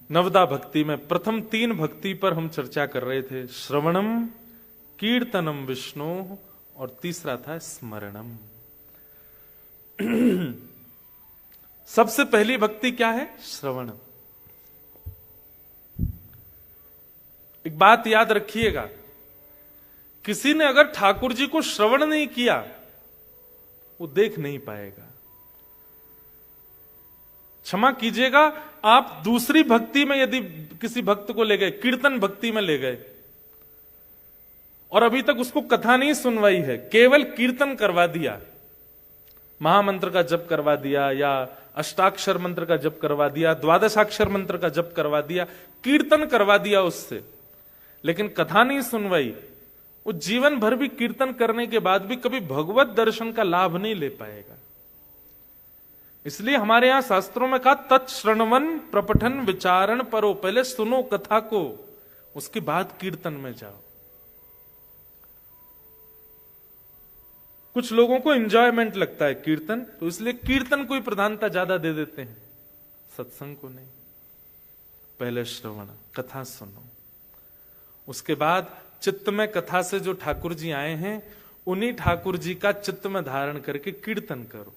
नवदा भक्ति में प्रथम 3 भक्ति पर हम चर्चा कर रहे थे। श्रवणम, कीर्तनम विष्णु और तीसरा था स्मरणम। सबसे पहली भक्ति क्या है? श्रवण। एक बात याद रखिएगा, किसी ने अगर ठाकुर जी को श्रवण नहीं किया वो देख नहीं पाएगा। क्षमा कीजिएगा, आप दूसरी भक्ति में यदि किसी भक्त को ले गए, कीर्तन भक्ति में ले गए और अभी तक उसको कथा नहीं सुनवाई है, केवल कीर्तन करवा दिया, महामंत्र का जप करवा दिया या अष्टाक्षर मंत्र का जप करवा दिया, द्वादशाक्षर मंत्र का जप करवा दिया, कीर्तन करवा दिया उससे, लेकिन कथा नहीं सुनवाई, वो जीवन भर भी कीर्तन करने के बाद भी कभी भगवत दर्शन का लाभ नहीं ले पाएगा। इसलिए हमारे यहां शास्त्रों में कहा तत्श्रवण प्रपठन विचारण परो, पहले सुनो कथा को, उसके बाद कीर्तन में जाओ। कुछ लोगों को एंजॉयमेंट लगता है कीर्तन, तो इसलिए कीर्तन को ही प्रधानता ज्यादा दे देते हैं, सत्संग को नहीं। पहले श्रवण, कथा सुनो, उसके बाद चित्त में कथा से जो ठाकुर जी आए हैं उन्हीं ठाकुर जी का चित्त में धारण करके कीर्तन करो,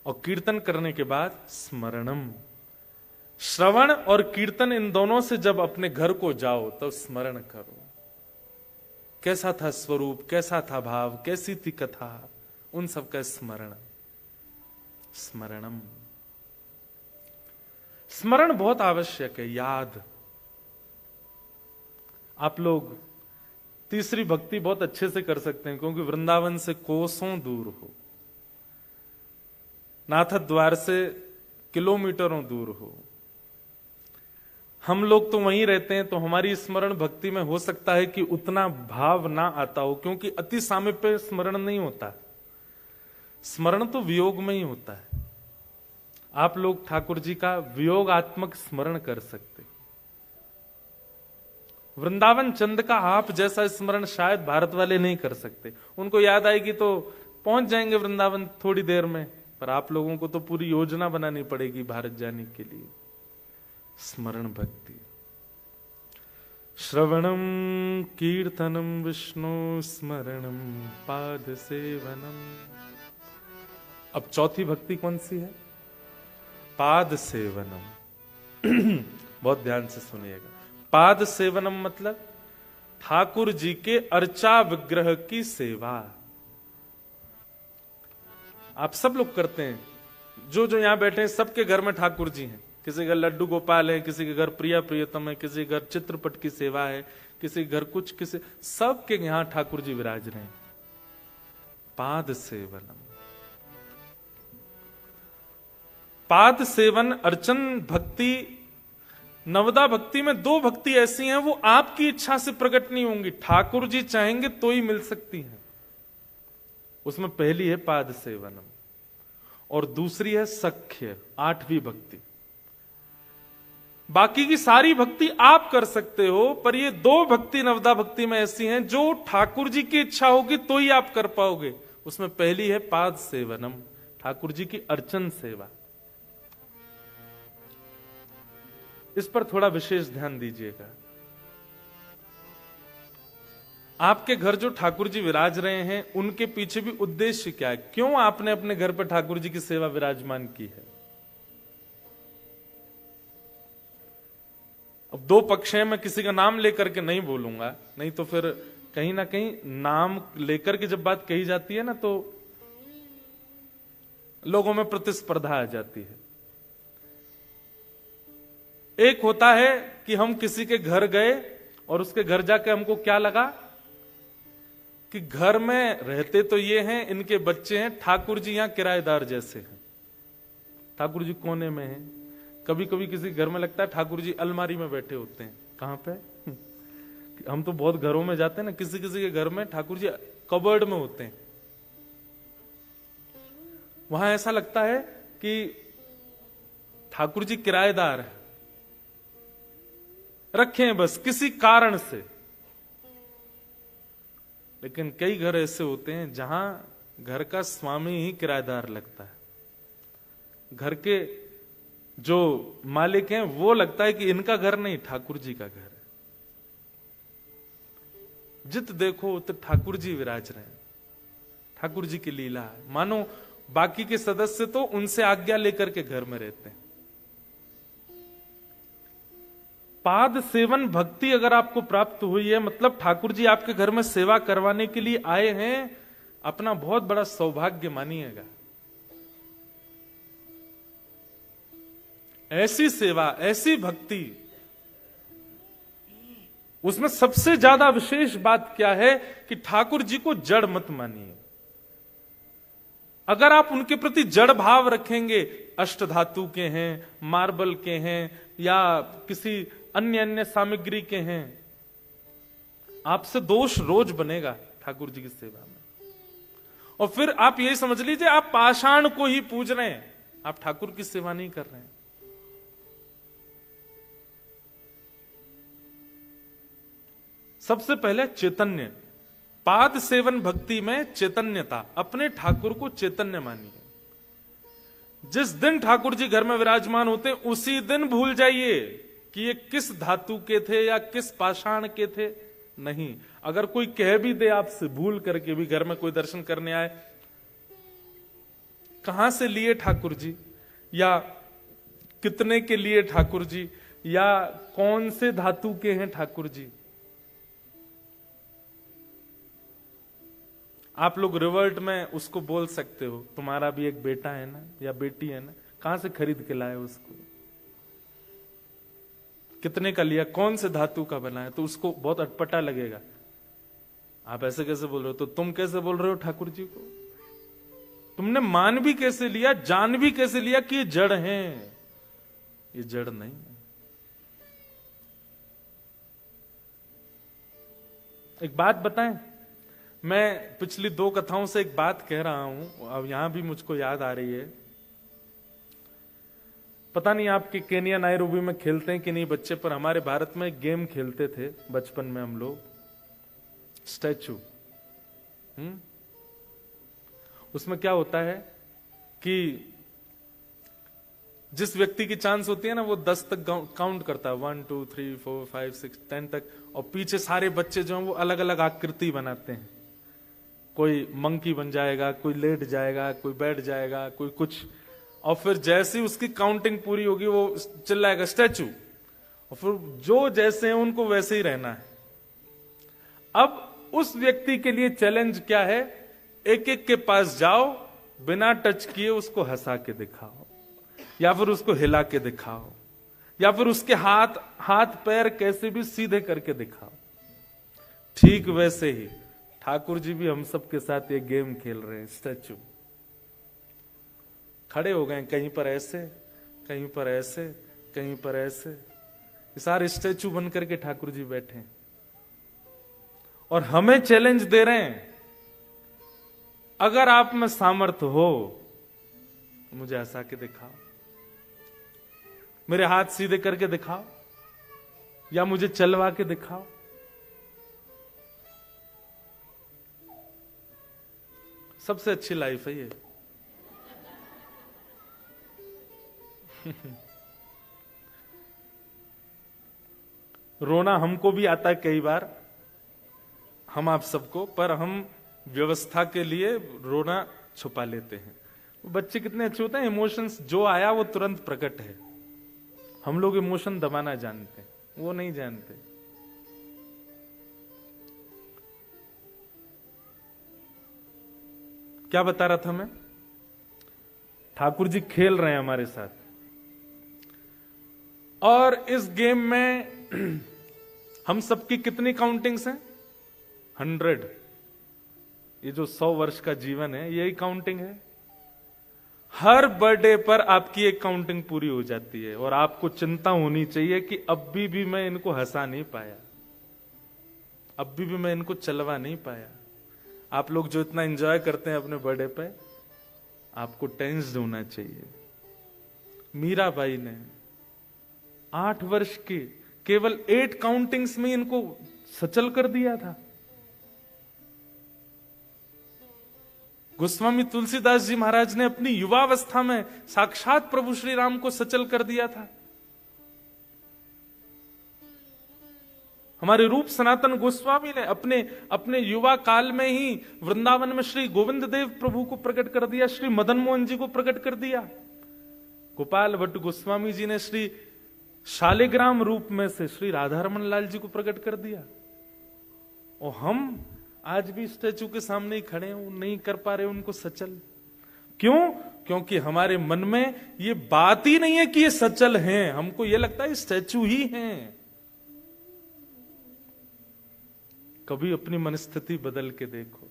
और कीर्तन करने के बाद स्मरणम। श्रवण और कीर्तन इन दोनों से जब अपने घर को जाओ तब स्मरण करो, कैसा था स्वरूप, कैसा था भाव, कैसी थी कथा, उन सब का स्मरण। स्मरणम, स्मरण बहुत आवश्यक है, याद। आप लोग तीसरी भक्ति बहुत अच्छे से कर सकते हैं, क्योंकि वृंदावन से कोसों दूर हो, नाथ द्वार से किलोमीटरों दूर हो। हम लोग तो वहीं रहते हैं, तो हमारी स्मरण भक्ति में हो सकता है कि उतना भाव ना आता हो, क्योंकि अति सामीप्य स्मरण नहीं होता, स्मरण तो वियोग में ही होता है। आप लोग ठाकुर जी का वियोगात्मक स्मरण कर सकते। वृंदावन चंद का आप जैसा स्मरण शायद भारत वाले नहीं कर सकते। उनको याद आएगी तो पहुंच जाएंगे वृंदावन थोड़ी देर में, पर आप लोगों को तो पूरी योजना बनानी पड़ेगी भारत जाने के लिए। स्मरण भक्ति, श्रवणम कीर्तनम विष्णु स्मरणम पाद सेवनम। अब चौथी भक्ति कौन सी है? पाद सेवनम। बहुत ध्यान से सुनिएगा। पाद सेवनम मतलब ठाकुर जी के अर्चा विग्रह की सेवा। आप सब लोग करते हैं, जो जो यहां बैठे हैं सबके घर में ठाकुर जी हैं। किसी के घर लड्डू गोपाल है, किसी के घर प्रिया प्रियतम है, किसी के घर चित्रपट की सेवा है, किसी के घर कुछ, किसी, सबके यहां ठाकुर जी विराज रहे हैं। पाद सेवनम, पाद सेवन अर्चन भक्ति। नवदा भक्ति में 2 भक्ति ऐसी हैं, वो आपकी इच्छा से प्रकट नहीं होंगी, ठाकुर जी चाहेंगे तो ही मिल सकती हैं। उसमें पहली है पाद सेवनम और दूसरी है सख्य, 8वीं भक्ति। बाकी की सारी भक्ति आप कर सकते हो, पर ये 2 भक्ति नवदा भक्ति में ऐसी हैं जो ठाकुर जी की इच्छा होगी तो ही आप कर पाओगे। उसमें पहली है पाद सेवनम, ठाकुर जी की अर्चन सेवा। इस पर थोड़ा विशेष ध्यान दीजिएगा। आपके घर जो ठाकुर जी विराज रहे हैं उनके पीछे भी उद्देश्य क्या है? क्यों आपने अपने घर पर ठाकुर जी की सेवा विराजमान की है? अब 2 पक्ष हैं, मैं किसी का नाम लेकर के नहीं बोलूंगा, नहीं तो फिर कहीं ना कहीं नाम लेकर के जब बात कही जाती है ना तो लोगों में प्रतिस्पर्धा आ जाती है। एक होता है कि हम किसी के घर गए और उसके घर जाके हमको क्या लगा कि घर में रहते तो ये हैं, इनके बच्चे हैं, ठाकुर जी यहां किराएदार जैसे हैं, ठाकुर जी कोने में हैं। कभी कभी किसी घर में लगता है ठाकुर जी अलमारी में बैठे होते हैं। कहां पे? हम तो बहुत घरों में जाते हैं ना, किसी किसी के घर में ठाकुर जी कबर्ड में होते हैं। वहां ऐसा लगता है कि ठाकुर जी किराएदार हैं, रखे हैं बस किसी कारण से। लेकिन कई घर ऐसे होते हैं जहां घर का स्वामी ही किराएदार लगता है। घर के जो मालिक हैं वो लगता है कि इनका घर नहीं, ठाकुर जी का घर है। जित देखो उत ठाकुर जी विराज रहे हैं, ठाकुर जी की लीला है। मानो बाकी के सदस्य तो उनसे आज्ञा लेकर के घर में रहते हैं। पाद सेवन भक्ति अगर आपको प्राप्त हुई है, मतलब ठाकुर जी आपके घर में सेवा करवाने के लिए आए हैं, अपना बहुत बड़ा सौभाग्य मानिएगा। ऐसी सेवा, ऐसी भक्ति, उसमें सबसे ज्यादा विशेष बात क्या है कि ठाकुर जी को जड़ मत मानिए। अगर आप उनके प्रति जड़ भाव रखेंगे, अष्टधातु के हैं, मार्बल के हैं, या किसी अन्य सामग्री के हैं, आपसे दोष रोज बनेगा ठाकुर जी की सेवा में। और फिर आप यही समझ लीजिए आप पाषाण को ही पूज रहे हैं, आप ठाकुर की सेवा नहीं कर रहे हैं। सबसे पहले चैतन्य, पाद सेवन भक्ति में चैतन्यता, अपने ठाकुर को चैतन्य मानिए। जिस दिन ठाकुर जी घर में विराजमान होते हैं उसी दिन भूल जाइए कि ये किस धातु के थे या किस पाषाण के थे। नहीं, अगर कोई कह भी दे आपसे, भूल करके भी घर में कोई दर्शन करने आए, कहां से लिए ठाकुर जी, या कितने के लिए ठाकुर जी, या कौन से धातु के हैं ठाकुर जी, आप लोग रिवर्ट में उसको बोल सकते हो, तुम्हारा भी एक बेटा है ना या बेटी है ना, कहां से खरीद के लाए उसको, कितने का लिया, कौन से धातु का बना है, तो उसको बहुत अटपटा लगेगा। आप ऐसे कैसे बोल रहे हो, तो तुम कैसे बोल रहे हो ठाकुर जी को, तुमने मान भी कैसे लिया, जान भी कैसे लिया कि ये जड़ हैं, ये जड़ नहीं है। एक बात बताएं, मैं पिछली 2 कथाओं से एक बात कह रहा हूं, अब यहां भी मुझको याद आ रही है। पता नहीं आपके केनिया नायरोबी में खेलते हैं कि नहीं बच्चे, पर हमारे भारत में एक गेम खेलते थे बचपन में हम लोग, स्टैचू। उसमें क्या होता है कि जिस व्यक्ति की चांस होती है ना, वो 10 तक काउंट करता है, 1 2 3 4 5 6 10 तक, और पीछे सारे बच्चे जो हैं वो अलग अलग आकृति बनाते हैं। कोई मंकी बन जाएगा, कोई लेट जाएगा, कोई बैठ जाएगा, कोई कुछ, और फिर जैसे ही उसकी काउंटिंग पूरी होगी वो चिल्लाएगा स्टैचू, और फिर जो जैसे हैं उनको वैसे ही रहना है। अब उस व्यक्ति के लिए चैलेंज क्या है, एक एक के पास जाओ, बिना टच किए उसको हंसा के दिखाओ, या फिर उसको हिला के दिखाओ, या फिर उसके हाथ पैर कैसे भी सीधे करके दिखाओ। ठीक वैसे ही ठाकुर जी भी हम सब के साथ ये गेम खेल रहे हैं, स्टैचू। खड़े हो गए, कहीं पर ऐसे, कहीं पर ऐसे, कहीं पर ऐसे, सारे स्टैचू बन करके ठाकुर जी बैठे हैं और हमें चैलेंज दे रहे हैं, अगर आप में सामर्थ्य हो तो मुझे हंसा के दिखाओ, मेरे हाथ सीधे करके दिखाओ, या मुझे चलवा के दिखाओ। सबसे अच्छी लाइफ है ये। रोना हमको भी आता है कई बार, हम आप सबको, पर हम व्यवस्था के लिए रोना छुपा लेते हैं। बच्चे कितने अच्छे होते हैं, इमोशंस जो आया वो तुरंत प्रकट है। हम लोग इमोशन दबाना जानते हैं, वो नहीं जानते। क्या बता रहा था मैं, ठाकुर जी खेल रहे हैं हमारे साथ, और इस गेम में हम सबकी कितनी काउंटिंग्स हैं, 100। ये जो 100 वर्ष का जीवन है यही काउंटिंग है। हर बर्थडे पर आपकी एक काउंटिंग पूरी हो जाती है, और आपको चिंता होनी चाहिए कि अब भी मैं इनको हंसा नहीं पाया, अब भी मैं इनको चलवा नहीं पाया। आप लोग जो इतना एंजॉय करते हैं अपने बर्थडे पे, आपको टेंस्ड होना चाहिए। मीराबाई ने 8 वर्ष के केवल 8 काउंटिंग्स में इनको सचल कर दिया था। गोस्वामी तुलसीदास जी महाराज ने अपनी युवावस्था में साक्षात प्रभु श्री राम को सचल कर दिया था। हमारे रूप सनातन गोस्वामी ने अपने अपने युवा काल में ही वृंदावन में श्री गोविंद देव प्रभु को प्रकट कर दिया, श्री मदन मोहन जी को प्रकट कर दिया। गोपाल भट्ट गोस्वामी जी ने श्री शालिग्राम रूप में से श्री राधारमण लाल जी को प्रकट कर दिया। और हम आज भी स्टैचू के सामने ही खड़े हैं, नहीं कर पा रहे उनको सचल। क्यों? क्योंकि हमारे मन में ये बात ही नहीं है कि ये सचल हैं, हमको ये लगता है स्टैचू ही हैं। कभी अपनी मनस्थिति बदल के देखो,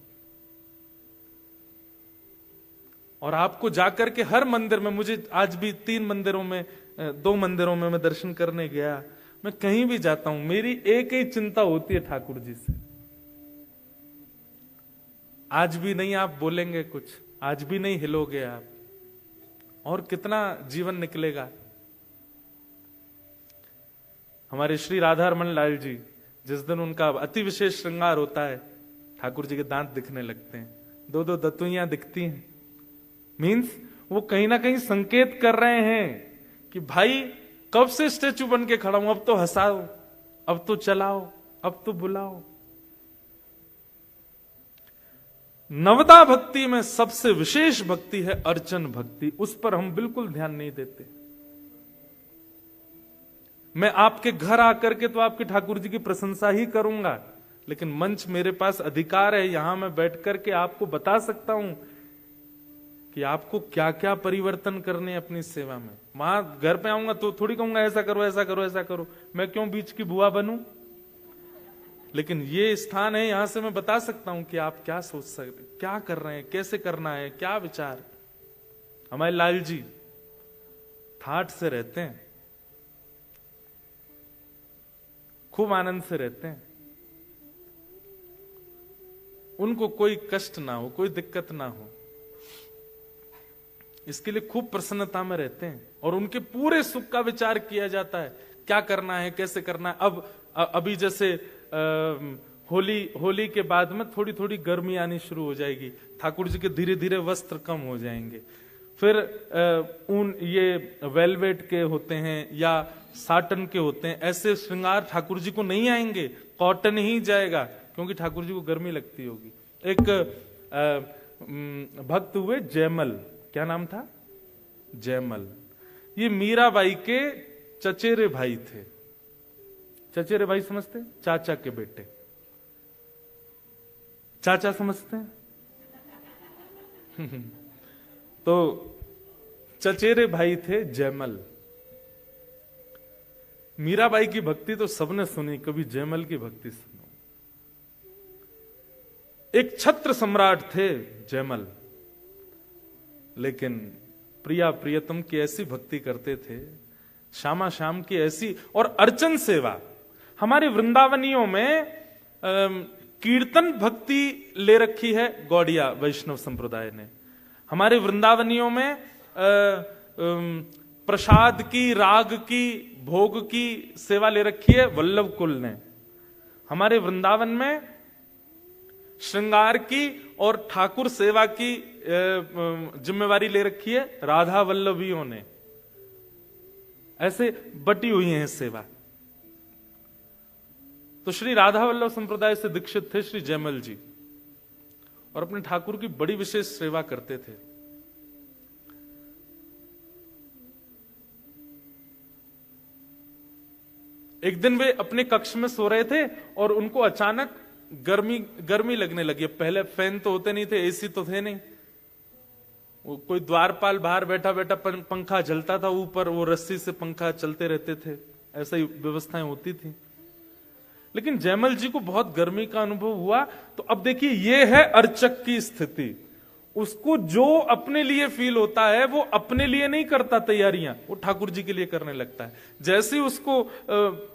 और आपको जाकर के हर मंदिर में, मुझे आज भी 3 मंदिरों में, 2 मंदिरों में मैं दर्शन करने गया, मैं कहीं भी जाता हूं मेरी एक ही चिंता होती है ठाकुर जी से। आज भी नहीं आप बोलेंगे कुछ, आज भी नहीं हिलोगे आप, और कितना जीवन निकलेगा। हमारे श्री राधारमण लाल जी, जिस दिन उनका अति विशेष श्रृंगार होता है, ठाकुर जी के दांत दिखने लगते हैं, 2-2 दतुइयां दिखती हैं। मीन्स वो कहीं ना कहीं संकेत कर रहे हैं कि भाई कब से स्टेचू बन के खड़ा हूं, अब तो हंसाओ, अब तो चलाओ, अब तो बुलाओ। नवदा भक्ति में सबसे विशेष भक्ति है अर्चन भक्ति, उस पर हम बिल्कुल ध्यान नहीं देते। मैं आपके घर आकर के तो आपके ठाकुर जी की प्रशंसा ही करूंगा, लेकिन मंच मेरे पास अधिकार है, यहां मैं बैठ करके आपको बता सकता हूं कि आपको क्या क्या परिवर्तन करने अपनी सेवा में। वहां घर पे आऊंगा तो थोड़ी कहूंगा ऐसा करो ऐसा करो ऐसा करो, मैं क्यों बीच की बुआ बनूं। लेकिन ये स्थान है, यहां से मैं बता सकता हूं कि आप क्या सोच सकते, क्या कर रहे हैं, कैसे करना है, क्या विचार। हमारे लाल जी ठाठ से रहते हैं, खूब आनंद से रहते हैं, उनको कोई कष्ट ना हो, कोई दिक्कत ना हो, इसके लिए खूब प्रसन्नता में रहते हैं। और उनके पूरे सुख का विचार किया जाता है, क्या करना है, कैसे करना है। अब अभी जैसे होली के बाद में थोड़ी थोड़ी गर्मी आनी शुरू हो जाएगी, ठाकुर जी के धीरे धीरे वस्त्र कम हो जाएंगे। फिर ऊन ये वेलवेट के होते हैं या साटन के होते हैं, ऐसे श्रृंगार ठाकुर जी को नहीं आएंगे, कॉटन ही जाएगा, क्योंकि ठाकुर जी को गर्मी लगती होगी। एक भक्त हुए जयमल, क्या नाम था? जयमल। ये मीराबाई के चचेरे भाई थे। चचेरे भाई समझते? चाचा के बेटे, चाचा समझते हैं? तो चचेरे भाई थे जयमल। मीराबाई की भक्ति तो सबने सुनी, कभी जयमल की भक्ति सुनो। एक छत्र सम्राट थे जयमल, लेकिन प्रिया प्रियतम की ऐसी भक्ति करते थे, श्यामा श्याम की ऐसी, और अर्चन सेवा। हमारे वृंदावनियों में कीर्तन भक्ति ले रखी है गौड़िया वैष्णव संप्रदाय ने। हमारे वृंदावनियों में प्रसाद की, राग की, भोग की सेवा ले रखी है वल्लभ कुल ने। हमारे वृंदावन में श्रृंगार की और ठाकुर सेवा की जिम्मेवारी ले रखी है राधा वल्लभियों ने। ऐसे बटी हुई है सेवा। तो श्री राधा वल्लभ संप्रदाय से दीक्षित थे श्री जयमल जी, और अपने ठाकुर की बड़ी विशेष सेवा करते थे। एक दिन वे अपने कक्ष में सो रहे थे और उनको अचानक गर्मी लगने लगी। पहले फैन तो होते नहीं थे, एसी तो थे नहीं, वो कोई द्वारपाल बाहर बैठा बैठा पंखा चलता था ऊपर, वो रस्सी से पंखा चलते रहते थे, ऐसा ही व्यवस्थाएं होती थी। लेकिन जयमल जी को बहुत गर्मी का अनुभव हुआ। तो अब देखिए, ये है अर्चक की स्थिति। उसको जो अपने लिए फील होता है वो अपने लिए नहीं करता तैयारियां, वो ठाकुर जी के लिए करने लगता है। जैसे ही उसको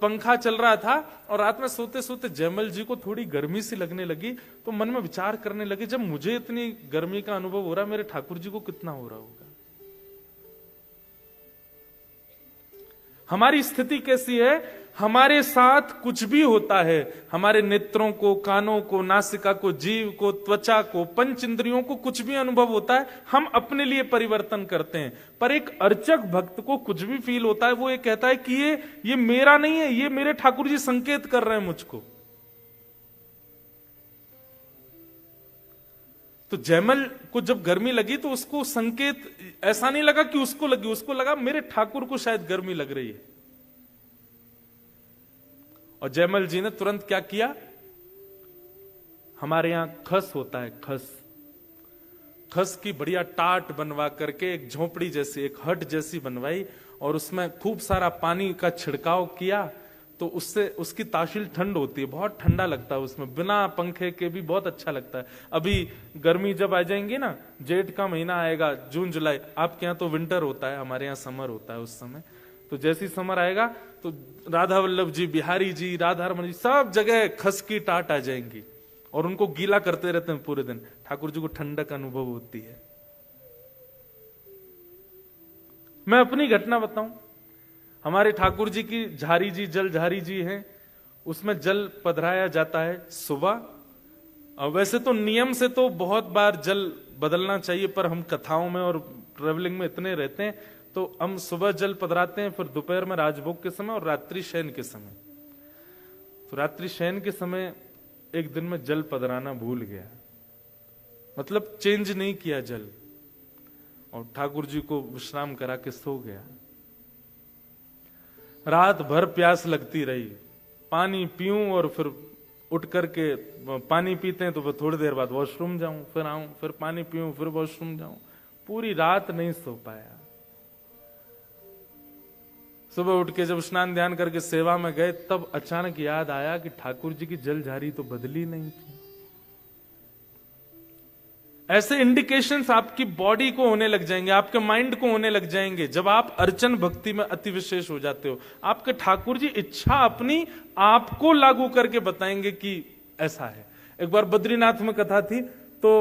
पंखा चल रहा था और रात में सोते सोते जयमल जी को थोड़ी गर्मी सी लगने लगी, तो मन में विचार करने लगे, जब मुझे इतनी गर्मी का अनुभव हो रहा है, मेरे ठाकुर जी को कितना हो रहा होगा। हमारी स्थिति कैसी है? हमारे साथ कुछ भी होता है, हमारे नेत्रों को, कानों को, नासिका को, जीव को, त्वचा को, पंच इंद्रियों को कुछ भी अनुभव होता है, हम अपने लिए परिवर्तन करते हैं। पर एक अर्चक भक्त को कुछ भी फील होता है, वो ये कहता है कि ये मेरा नहीं है, ये मेरे ठाकुर जी संकेत कर रहे हैं मुझको। तो जयमल को जब गर्मी लगी तो उसको संकेत ऐसा नहीं लगा कि उसको लगी, उसको लगा मेरे ठाकुर को शायद गर्मी लग रही है। और जयमल जी ने तुरंत क्या किया, हमारे यहां खस होता है, खस की बढ़िया टाट बनवा करके एक झोपड़ी जैसी, एक हट जैसी बनवाई और उसमें खूब सारा पानी का छिड़काव किया, तो उससे उसकी तासील ठंड होती है, बहुत ठंडा लगता है उसमें, बिना पंखे के भी बहुत अच्छा लगता है। अभी गर्मी जब आ जाएंगी ना, जेठ का महीना आएगा, जून जुलाई, आपके यहाँ तो विंटर होता है, हमारे यहाँ समर होता है उस समय, तो जैसी समर आएगा तो राधा वल्लभ जी, बिहारी जी, राधा रमन जी, सब जगह खस की टाट आ जाएंगी और उनको गीला करते रहते हैं पूरे दिन। ठाकुर जी को ठंडक अनुभव होती है। मैं अपनी घटना बताऊं, हमारे ठाकुर जी की झारी जी, जल झारी जी हैं, उसमें जल पधराया जाता है सुबह। वैसे तो नियम से तो बहुत बार जल बदलना चाहिए, पर हम कथाओं में और ट्रेवलिंग में इतने रहते हैं, तो हम सुबह जल पधराते हैं, फिर दोपहर में राजभोग के समय और रात्रि शयन के समय। तो रात्रि शयन के समय एक दिन में जल पधराना भूल गया, मतलब चेंज नहीं किया जल, और ठाकुर जी को विश्राम करा के सो गया। रात भर प्यास लगती रही, पानी पीऊं और फिर उठ करके पानी पीते हैं तो फिर थोड़ी देर बाद वॉशरूम जाऊं, फिर आऊं, फिर पानी पीऊं, फिर वॉशरूम जाऊं, पूरी रात नहीं सो पाया। सुबह उठ के जब स्नान ध्यान करके सेवा में गए, तब अचानक याद आया कि ठाकुर जी की जल झारी तो बदली नहीं थी। ऐसे इंडिकेशंस आपकी बॉडी को होने लग जाएंगे, आपके माइंड को होने लग जाएंगे जब आप अर्चन भक्ति में अति विशेष हो जाते हो। आपके ठाकुर जी इच्छा अपनी आपको लागू करके बताएंगे कि ऐसा है। एक बार बद्रीनाथ में कथा थी, तो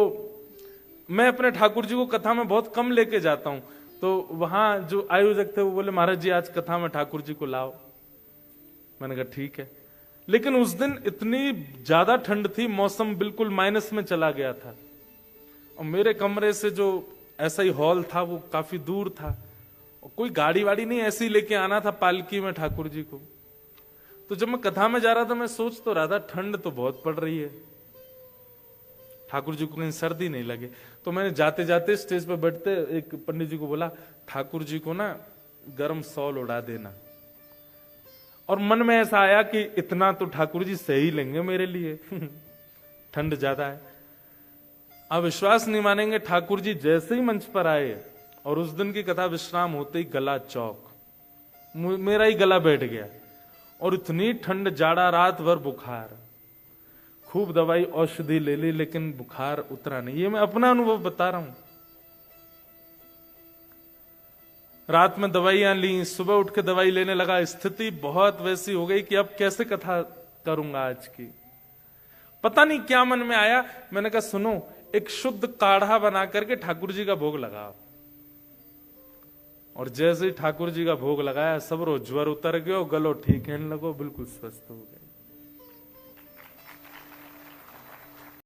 मैं अपने ठाकुर जी को कथा में बहुत कम लेके जाता हूं, तो वहां जो आयोजक थे वो बोले महाराज जी आज कथा में ठाकुर जी को लाओ। मैंने कहा ठीक है, लेकिन उस दिन इतनी ज्यादा ठंड थी, मौसम बिल्कुल माइनस में चला गया था, और मेरे कमरे से जो ऐसा ही हॉल था वो काफी दूर था, और कोई गाड़ी वाड़ी नहीं, ऐसे ही लेके आना था पालकी में ठाकुर जी को। तो जब मैं कथा में जा रहा था, मैं सोच तो रहा था ठंड तो बहुत पड़ रही है, ठाकुर जी को कहीं सर्दी नहीं लगे। तो मैंने जाते जाते स्टेज पे बैठते एक पंडित जी को बोला, ठाकुर जी को ना गर्म शॉल उड़ा देना। और मन में ऐसा आया कि इतना तो ठाकुर जी सही लेंगे मेरे लिए ठंड ज्यादा है। आप विश्वास नहीं मानेंगे, ठाकुर जी जैसे ही मंच पर आए और उस दिन की कथा विश्राम होते ही गला चौक, मेरा ही गला बैठ गया, और इतनी ठंड, जाड़ा, रात भर बुखार, खूब दवाई औषधि ले ली लेकिन बुखार उतरा नहीं। ये मैं अपना अनुभव बता रहा हूं। रात में दवाइयां ली, सुबह उठ के दवाई लेने लगा, स्थिति बहुत वैसी हो गई कि अब कैसे कथा करूंगा आज की। पता नहीं क्या मन में आया, मैंने कहा सुनो, एक शुद्ध काढ़ा बना करके ठाकुर जी का भोग लगाओ। और जैसे ही ठाकुर जी का भोग लगाया, सब रो ज्वर उतर गयो, गलो ठीक है लगो, बिल्कुल स्वस्थ हो गए।